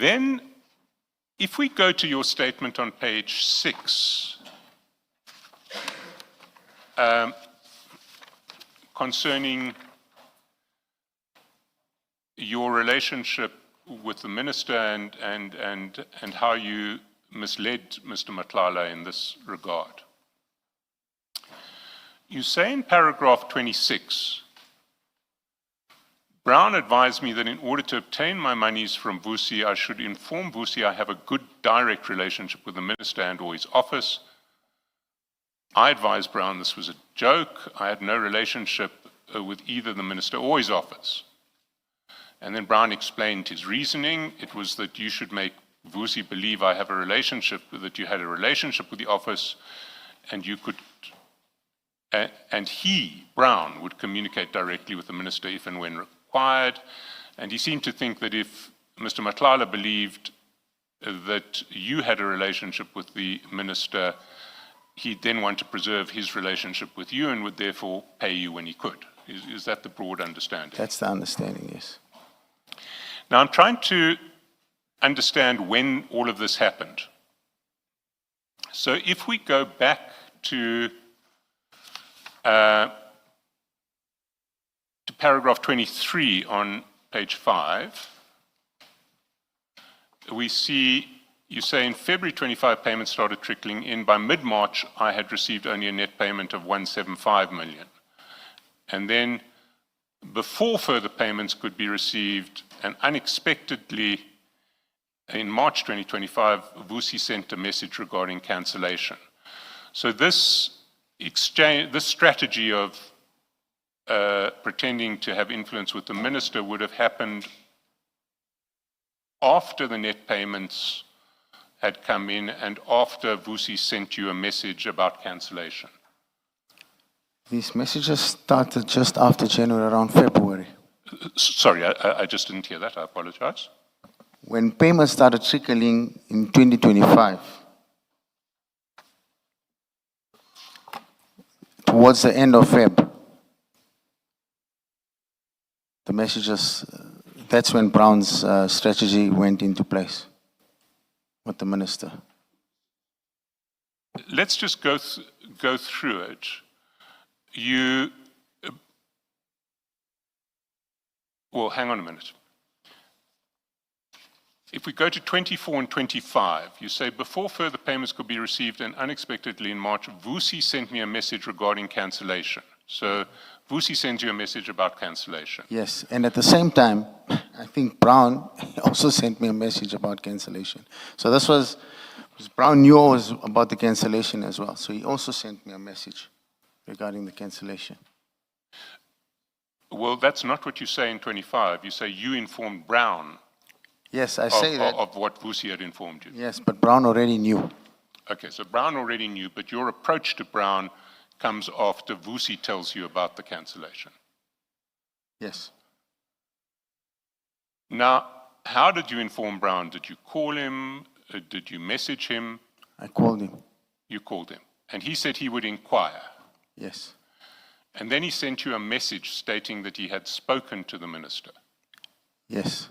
Then, if we go to your statement on page 6, concerning your relationship with the minister and how you misled Mr. Matlala in this regard. You say in paragraph 26, Brown advised me that in order to obtain my monies from Vusi, I should inform Vusi I have a good direct relationship with the minister and or his office. I advised Brown this was a joke. I had no relationship with either the minister or his office. And then Brown explained his reasoning. It was that you should make Vusi believe I have a relationship, that you had a relationship with the office, and you could, and he, Brown, would communicate directly with the minister if and when required. And he seemed to think that if Mr. Matlala believed that you had a relationship with the minister, he'd then want to preserve his relationship with you and would therefore pay you when he could. Is that the broad understanding? That's the understanding, yes. Now, I'm trying to understand when all of this happened. So if we go back to paragraph 23 on page 5, we see you say in February 25 payments started trickling in. By mid-March, I had received only a net payment of 175 million. And then before further payments could be received, and unexpectedly, in March 2025, Vusi sent a message regarding cancellation. So this exchange, this strategy of pretending to have influence with the minister would have happened after the net payments had come in and after Vusi sent you a message about cancellation. These messages started just after January, around February. Sorry, I just didn't hear that. I apologize. When payments started trickling in 2025, towards the end of Feb, the messages, that's when Brown's strategy went into place with the minister. Let's just go through it. Well, hang on a minute. If we go to 24 and 25, you say, before further payments could be received and unexpectedly in March, Vusi sent me a message regarding cancellation. So Vusi sends you a message about cancellation. Yes, and at the same time, I think Brown also sent me a message about cancellation. So this was, Brown knew about the cancellation as well. So he also sent me a message regarding the cancellation. Well, that's not what you say in 25. You say you informed Brown. Yes, I say that. Of what Vusi had informed you. Yes, but Brown already knew. Okay, so Brown already knew, but your approach to Brown comes after Vusi tells you about the cancellation. Yes. Now, how did you inform Brown? Did you call him? Did you message him? I called him. You called him. And he said he would inquire. Yes. And then he sent you a message stating that he had spoken to the minister. Yes.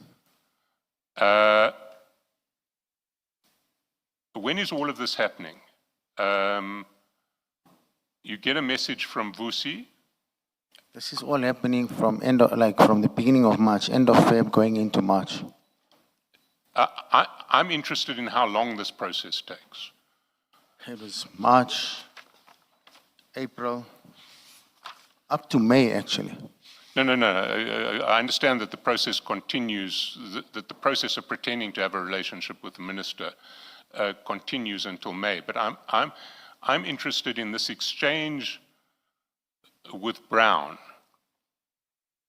When is all of this happening? You get a message from Vusi. This is all happening from from the beginning of March, end of Feb, going into March. I'm interested in how long this process takes. It was March, April, up to May, actually. No. I understand that the process continues, that the process of pretending to have a relationship with the minister continues until May. But I'm interested in this exchange with Brown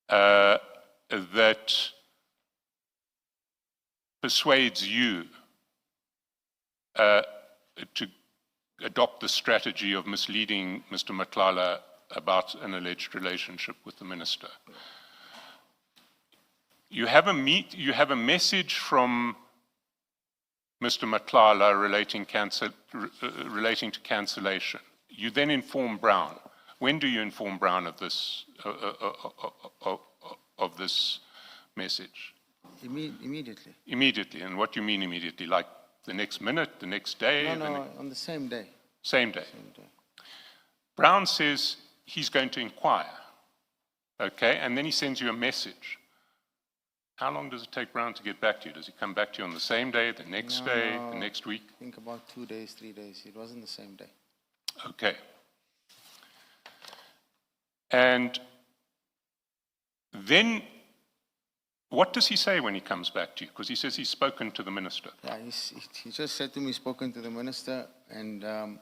that persuades you to adopt the strategy of misleading Mr. Matlala about an alleged relationship with the minister. You have a message from Mr. Matlala relating to cancellation. You then inform Brown. When do you inform Brown of this message? Immediately. Immediately. And what do you mean immediately? Like the next minute, the next day? No, the no, on the same day. Same day. Same day. Brown says he's going to inquire. Okay, and then he sends you a message. How long does it take Brown to get back to you? Does he come back to you on the same day, the next day, the next week? I think about 2 days, 3 days. It wasn't the same day. Okay. And then what does he say when he comes back to you? Because he says he's spoken to the minister. Yeah, he just said to me, spoken to the minister, and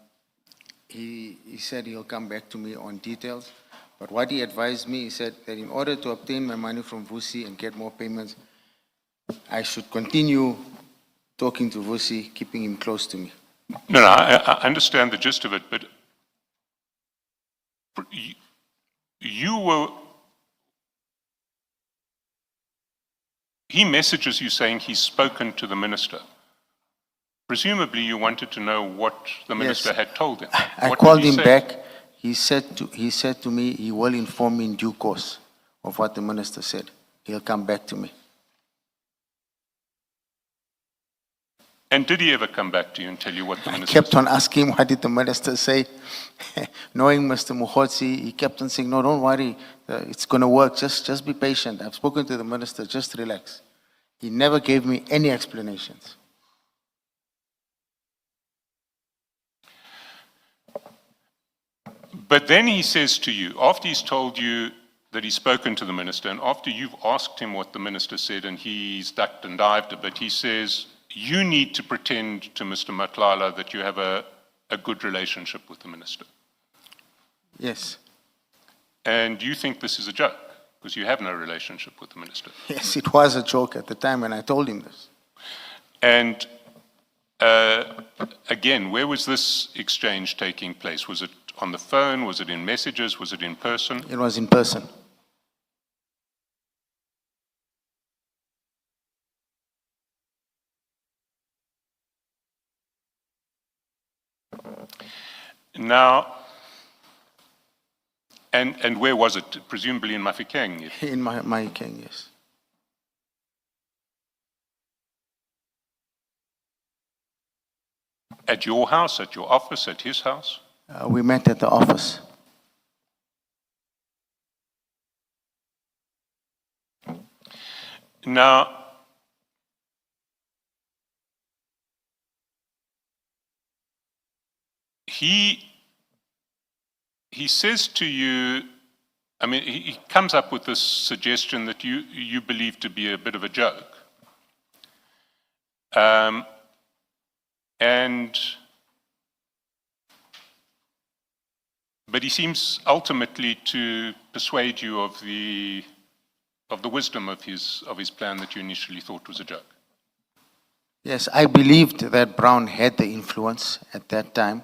he said he'll come back to me on details. But what he advised me, he said that in order to obtain my money from Vusi and get more payments, I should continue talking to Vusi, keeping him close to me. No, I understand the gist of it, but you were... He messages you saying he's spoken to the minister. Presumably you wanted to know what the minister had told him. I What called did he him say? back. He said to me he will inform me in due course of what the minister said. He'll come back to me. And did he ever come back to you and tell you what the I minister kept said? on asking him, what did the minister say? Knowing Mr. Mohotsi, he kept on saying, no, don't worry, it's going to work, just be patient. I've spoken to the minister, just relax. He never gave me any explanations. But then he says to you, after he's told you that he's spoken to the minister, and after you've asked him what the minister said and he's ducked and dived a bit, he says, you need to pretend to Mr. Matlala that you have a good relationship with the minister. Yes. And you think this is a joke, because you have no relationship with the minister. Yes, it was a joke at the time when I told him this. And again, where was this exchange taking place? Was it on the phone? Was it in messages? Was it in person? It was in person. Now, and where was it? Presumably in Mafikeng? In my king, yes. At your house, at your office, at his house? We met at the office. Now, he says to you, I mean, he comes up with this suggestion that you believe to be a bit of a joke. But he seems ultimately to persuade you of the wisdom of his plan that you initially thought was a joke. Yes, I believed that Brown had the influence at that time.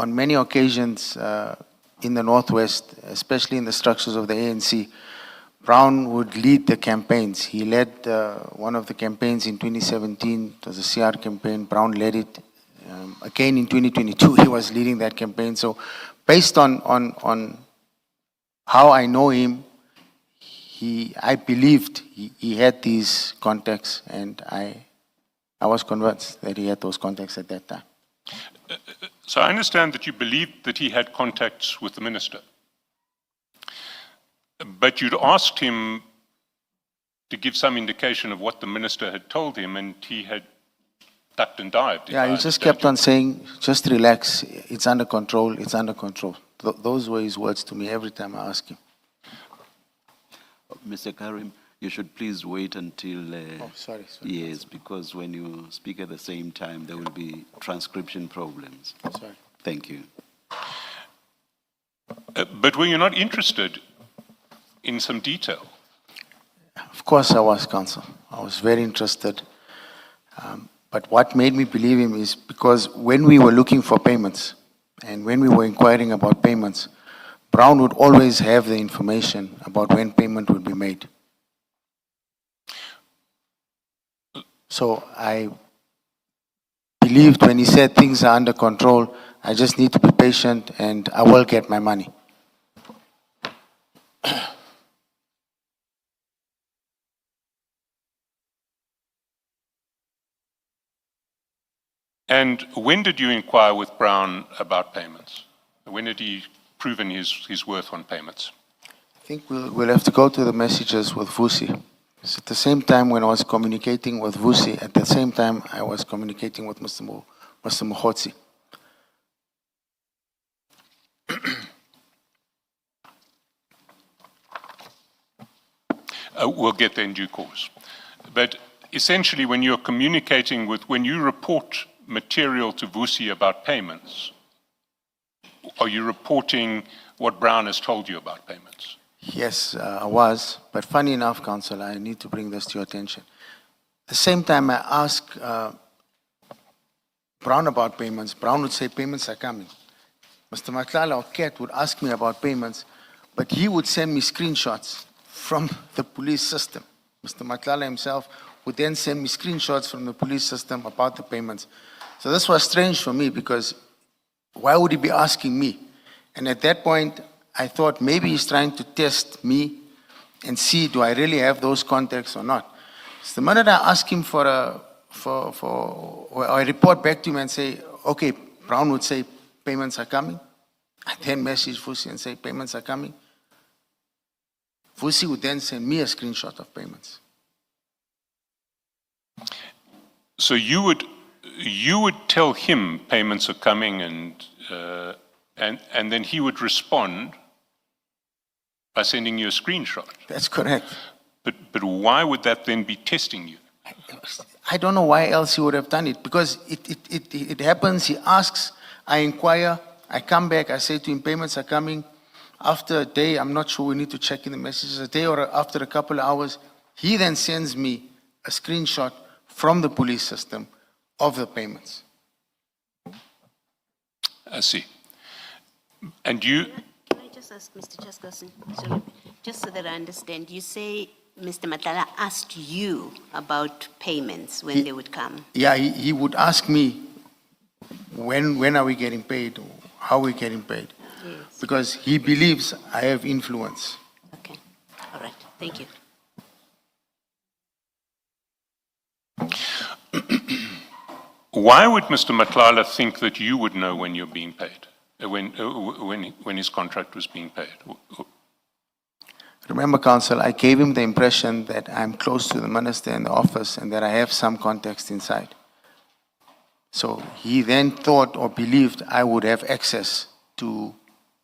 On many occasions in the Northwest, especially in the structures of the ANC, Brown would lead the campaigns. He led one of the campaigns in 2017. It was a CR campaign. Brown led it. Again in 2022, he was leading that campaign. So based on how I know him, I believed he had these contacts, and I was convinced that he had those contacts at that time. So I understand that you believed that he had contacts with the minister. But you'd asked him to give some indication of what the minister had told him, and he had ducked and dived. Yeah, he just kept on saying, just relax, it's under control, it's under control. Those were his words to me every time I asked him. Mr. Karim, you should please wait until... sorry. Yes, because when you speak at the same time, there will be transcription problems. Sorry. Thank you. But were you not interested in some detail? Of course I was, counsel. I was very interested. But what made me believe him is because when we were looking for payments and when we were inquiring about payments, Brown would always have the information about when payment would be made. So I believed when he said things are under control, I just need to be patient and I will get my money. And when did you inquire with Brown about payments? When had he proven his worth on payments? I think we'll have to go to the messages with Vusi. It's at the same time when I was communicating with Vusi, at the same time I was communicating with Mr. Mohotsi. We'll get there in due course. But essentially, when you're communicating when you report material to Vusi about payments, are you reporting what Brown has told you about payments? Yes, I was, but funny enough, Councillor, I need to bring this to your attention. At the same time I asked Brown about payments, Brown would say payments are coming. Mr. Matlala or Kat would ask me about payments, but he would send me screenshots from the police system. Mr. Matlala himself would then send me screenshots from the police system about the payments. So this was strange for me because why would he be asking me? And at that point, I thought maybe he's trying to test me and see do I really have those contacts or not. So the minute I ask him or I report back to him and say, okay, Brown would say payments are coming. I then message Vusi and say payments are coming. Vusi would then send me a screenshot of payments. So you would tell him payments are coming, and then he would respond by sending you a screenshot. That's correct. But why would that then be testing you? I don't know why else he would have done it, because it happens, he asks, I inquire, I come back, I say to him payments are coming. After a day, I'm not sure, we need to check in the messages, a day or after a couple of hours, he then sends me a screenshot from the police system of the payments. I see. And you... Can I just ask Mr. Chaskasin, sorry, just so that I understand, you say Mr. Matlala asked you about payments when they would come? Yeah, he would ask me, when are we getting paid? How are we getting paid? Yes. Because he believes I have influence. Okay, all right, thank you. Why would Mr. Matlala think that you would know when you're being paid, when his contract was being paid? Remember, Council, I gave him the impression that I'm close to the minister in the office and that I have some context inside. So he then thought or believed I would have access to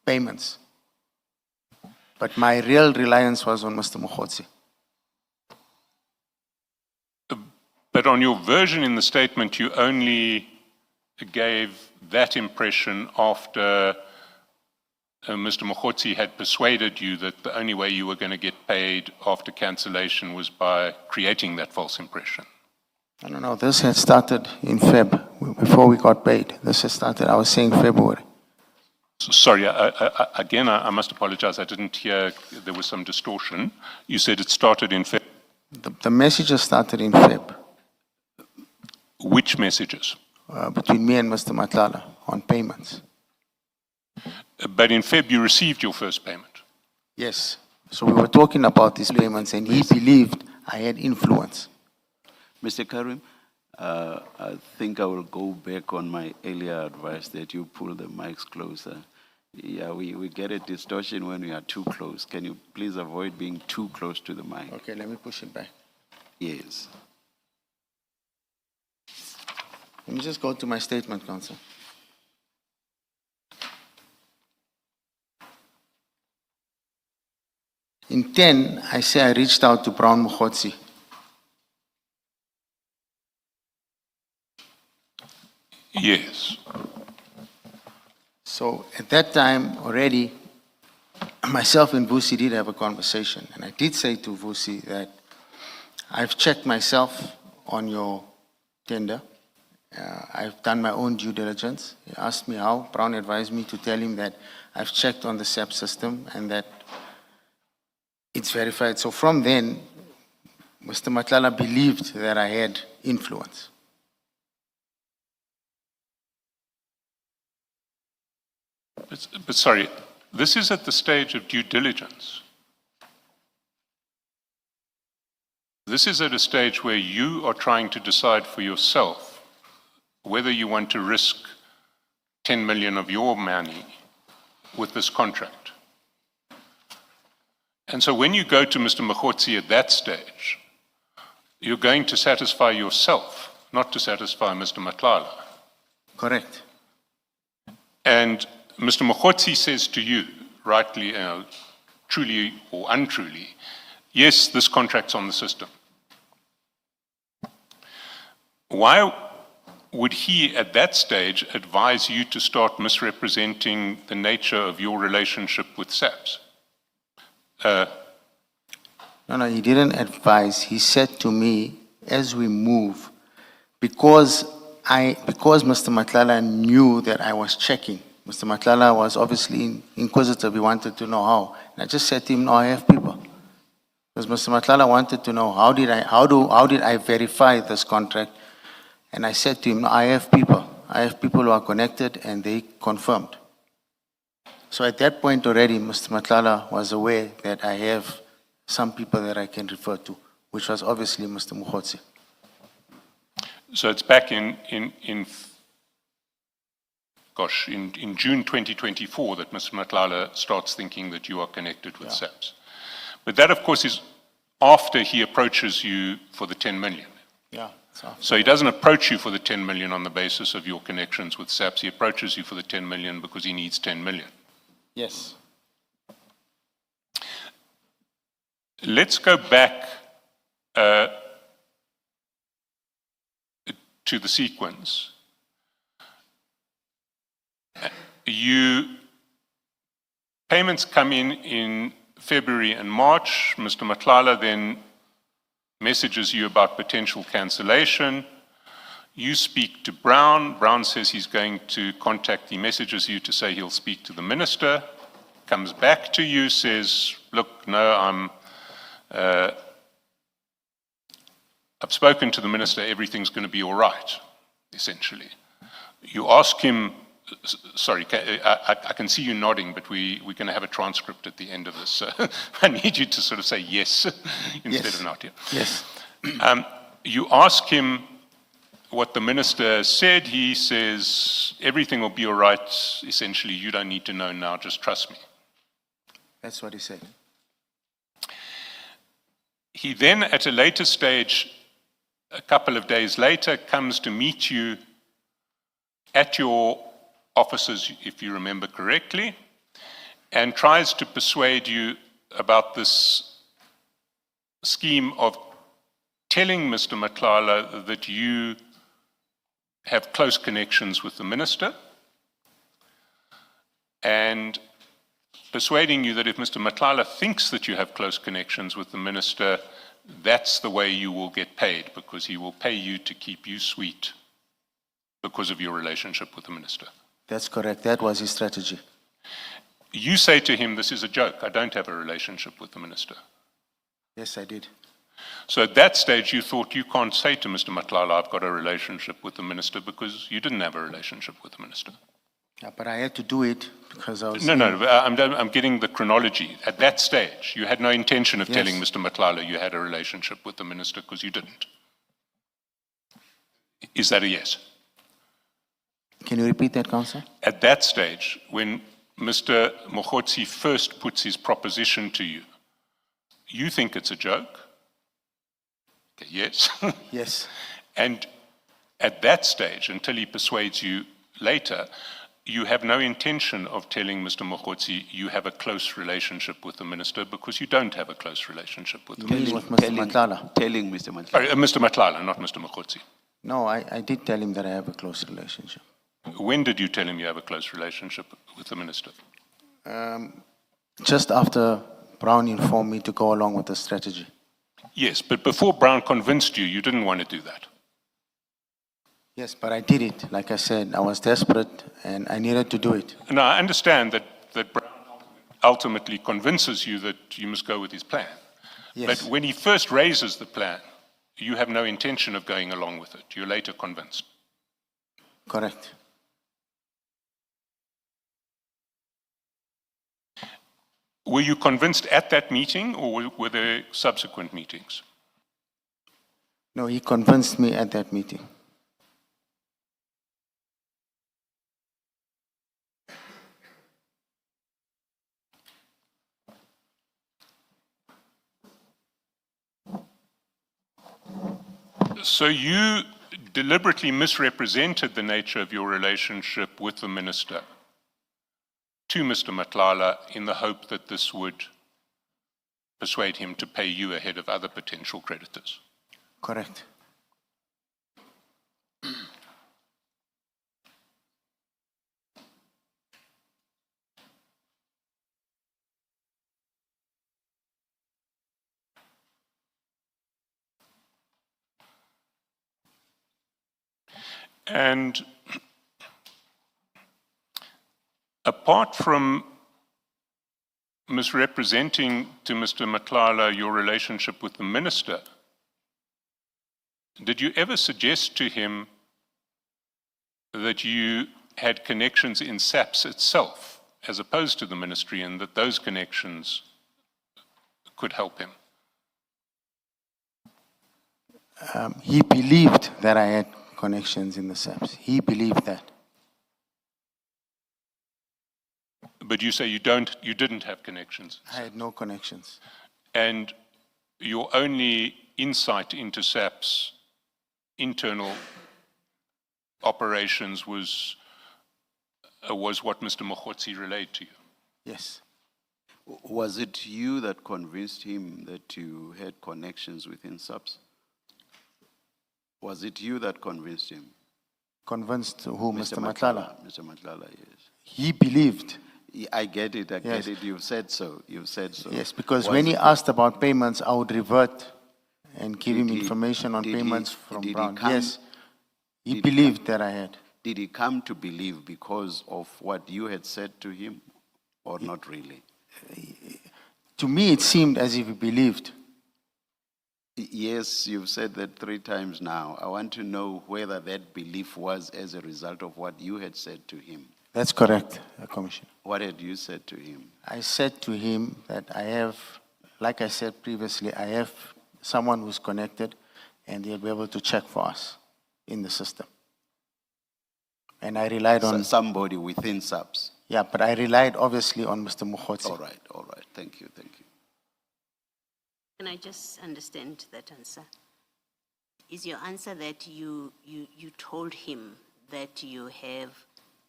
payments. But my real reliance was on Mr. Mohotsi. But on your version in the statement, you only gave that impression after Mr. Mohotsi had persuaded you that the only way you were going to get paid after cancellation was by creating that false impression. I don't know, this had started in Feb, before we got paid. This had started, I was saying February. So, sorry, again, I must apologize. I didn't hear, there was some distortion. You said it started in Feb. The messages started in Feb. Which messages? Between me and Mr. Matlala on payments. But in Feb, you received your first payment. Yes. So we were talking about these payments and he believed I had influence. Mr. Karim, I think I will go back on my earlier advice that you pull the mics closer. Yeah, we get a distortion when we are too close. Can you please avoid being too close to the mic? Okay, let me push it back. Yes. Let me just go to my statement, Council. In 10, I say I reached out to Brown Mohotsi. Yes. So at that time already, myself and Vusi did have a conversation. And I did say to Vusi that I've checked myself on your tender. I've done my own due diligence. He asked me how. Brown advised me to tell him that I've checked on the SAPS system and that it's verified. So from then, Mr. Matlala believed that I had influence. But sorry, this is at the stage of due diligence. This is at a stage where you are trying to decide for yourself whether you want to risk 10 million of your money with this contract. And so when you go to Mr. Mohotsi at that stage, you're going to satisfy yourself, not to satisfy Mr. Matlala. Correct. And Mr. Mohotsi says to you, rightly, truly or untruly, yes, this contract's on the system. Why would he at that stage advise you to start misrepresenting the nature of your relationship with SAPS? No, he didn't advise. He said to me, as we move, because Mr. Matlala knew that I was checking. Mr. Matlala was obviously inquisitive. He wanted to know how. And I just said to him, no, I have people. Because Mr. Matlala wanted to know how did I verify this contract? And I said to him, no, I have people. I have people who are connected, and they confirmed. So at that point already, Mr. Matlala was aware that I have some people that I can refer to, which was obviously Mr. Mohotsi. So it's back in June 2024 that Mr. Matlala starts thinking that you are connected with SAPS. But that, of course, is after he approaches you for the 10 million. Yeah. So he doesn't approach you for the 10 million on the basis of your connections with SAPS. He approaches you for the 10 million because he needs 10 million. Yes. Let's go back to the sequence. Payments come in February and March. Mr. Matlala then messages you about potential cancellation. You speak to Brown. Brown says he's going to contact, he messages you to say he'll speak to the minister. Comes back to you, says, look, no, I've spoken to the minister, everything's going to be all right, essentially. You ask him, sorry, I can see you nodding, but we're going to have a transcript at the end of this. So I need you to sort of say yes instead of not. Yeah. Yes. You ask him what the minister said. He says, everything will be all right. Essentially, you don't need to know now, just trust me. That's what he said. He then, at a later stage, a couple of days later, comes to meet you at your offices, if you remember correctly, and tries to persuade you about this scheme of telling Mr. Matlala that you have close connections with the minister, and persuading you that if Mr. Matlala thinks that you have close connections with the minister, that's the way you will get paid, because he will pay you to keep you sweet because of your relationship with the minister. That's correct. That was his strategy. You say to him, this is a joke. I don't have a relationship with the minister. Yes, I did. So at that stage, you thought you can't say to Mr. Matlala, I've got a relationship with the minister, because you didn't have a relationship with the minister. Yeah, but I had to do it because I was... No, I'm getting the chronology. At that stage, you had no intention of Yes. telling Mr. Matlala you had a relationship with the minister, because you didn't. Is that a yes? Can you repeat that, Councillor? At that stage, when Mr. Mohotsi first puts his proposition to you, you think it's a joke? Okay, yes. Yes. And at that stage, until he persuades you later, you have no intention of telling Mr. Mohotsi you have a close relationship with the minister, because you don't have a close relationship with the You mean minister. with Mr. Matlala? Telling Mr. Matlala. Sorry, Mr. Matlala, not Mr. Mohotsi. No, I did tell him that I have a close relationship. When did you tell him you have a close relationship with the minister? Just after Brown informed me to go along with the strategy. Yes, but before Brown convinced you, you didn't want to do that. Yes, but I did it. Like I said, I was desperate and I needed to do it. Now, I understand that Brown ultimately convinces you that you must go with his plan. Yes. But when he first raises the plan, you have no intention of going along with it. You're later convinced. Correct. Were you convinced at that meeting, or were there subsequent meetings? No, he convinced me at that meeting. So you deliberately misrepresented the nature of your relationship with the minister to Mr. Matlala in the hope that this would persuade him to pay you ahead of other potential creditors. Correct. And apart from misrepresenting to Mr. Matlala your relationship with the minister, did you ever suggest to him that you had connections in SAPS itself, as opposed to the ministry, and that those connections could help him? He believed that I had connections in the SAPS. He believed that. But you say you didn't have connections. I had no connections. And your only insight into SAP's internal operations was what Mr. Mohotsi relayed to you. Yes. Was it you that convinced him that you had connections within SAPS? Was it you that convinced him? Convinced who? Mr. Matlala. Mr. Matlala, yes. He believed. I get it, I Yes. get it. You've said so. You've said so. Yes, because Was when he it- asked about payments, I would revert and give him Did he- information on did he- payments from did he Brown. come- Yes, he did he believed that I had. Did he come to believe because of what you had said to him, or not really? To me, it seemed as if he believed. Yes, you've said that 3 times now. I want to know whether that belief was as a result of what you had said to him. That's correct, Commissioner. What had you said to him? I said to him that I have, like I said previously, I have someone who's connected and they'll be able to check for us in the system. And I relied on, Somebody within SAPS. yeah, but I relied obviously on Mr. Mohotsi. All right. Thank you, thank you. Can I just understand that answer? Is your answer that you told him that you have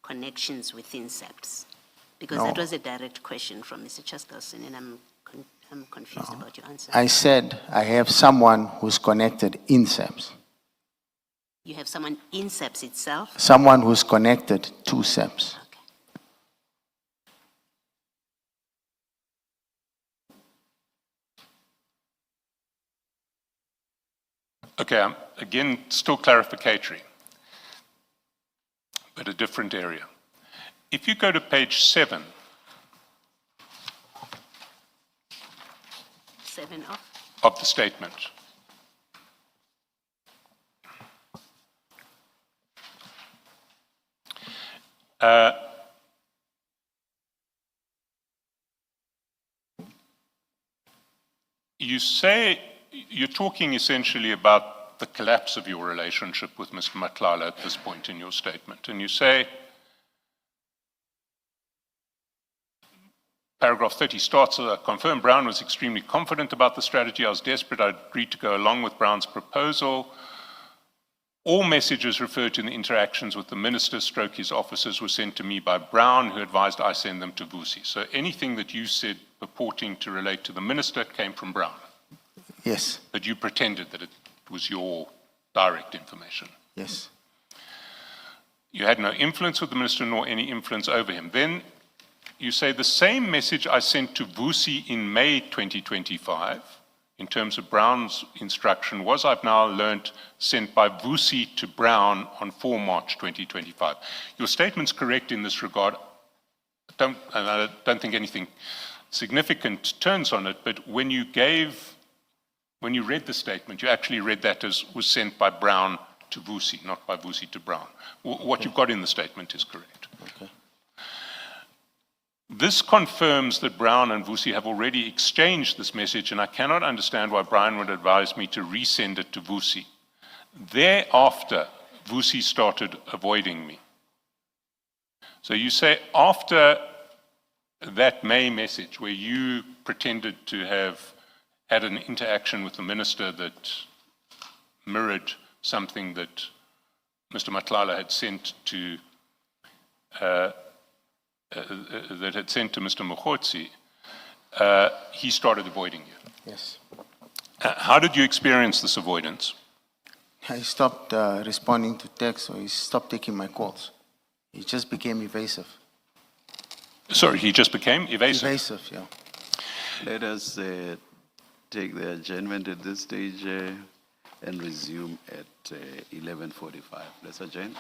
connections within SAPS? Because that No. was a direct question from Mr. Chaskalson, and I'm confused about your answer. I said I have someone who's connected in SAPS. You have someone in SAPS itself? Someone who's connected to SAPS. Okay. Okay, again, still clarificatory, but a different area. If you go to page 7, 7 of? of the statement, you say, you're talking essentially about the collapse of your relationship with Mr. Matlala at this point in your statement. And you say, paragraph 30 starts, confirmed Brown was extremely confident about the strategy. I was desperate. I agreed to go along with Brown's proposal. All messages referred to the interactions with the minister / his officers were sent to me by Brown, who advised I send them to Vusi. So anything that you said purporting to relate to the minister came from Brown. Yes, But you pretended that it was your direct information. yes. You had no influence with the minister nor any influence over him. Then you say the same message I sent to Vusi in May 2025, in terms of Brown's instruction, was, I've now learnt, sent by Vusi to Brown on 4 March 2025. Your statement's correct in this regard. I don't think anything significant turns on it, but when you read the statement, you actually read that as was sent by Brown to Vusi, not by Vusi to Brown. What you've got in the statement is correct. Okay. This confirms that Brown and Vusi have already exchanged this message, and I cannot understand why Brian would advise me to resend it to Vusi. Thereafter, Vusi started avoiding me. So you say after that May message, where you pretended to have had an interaction with the minister that mirrored something that Mr. Matlala had sent to Mr. Mohotsi, he started avoiding you. Yes. How did you experience this avoidance? He stopped responding to texts, or he stopped taking my calls. He just became evasive. Sorry, he just became evasive. Evasive, yeah. Let us take the adjournment at this stage and resume at 11:45. Let's adjourn.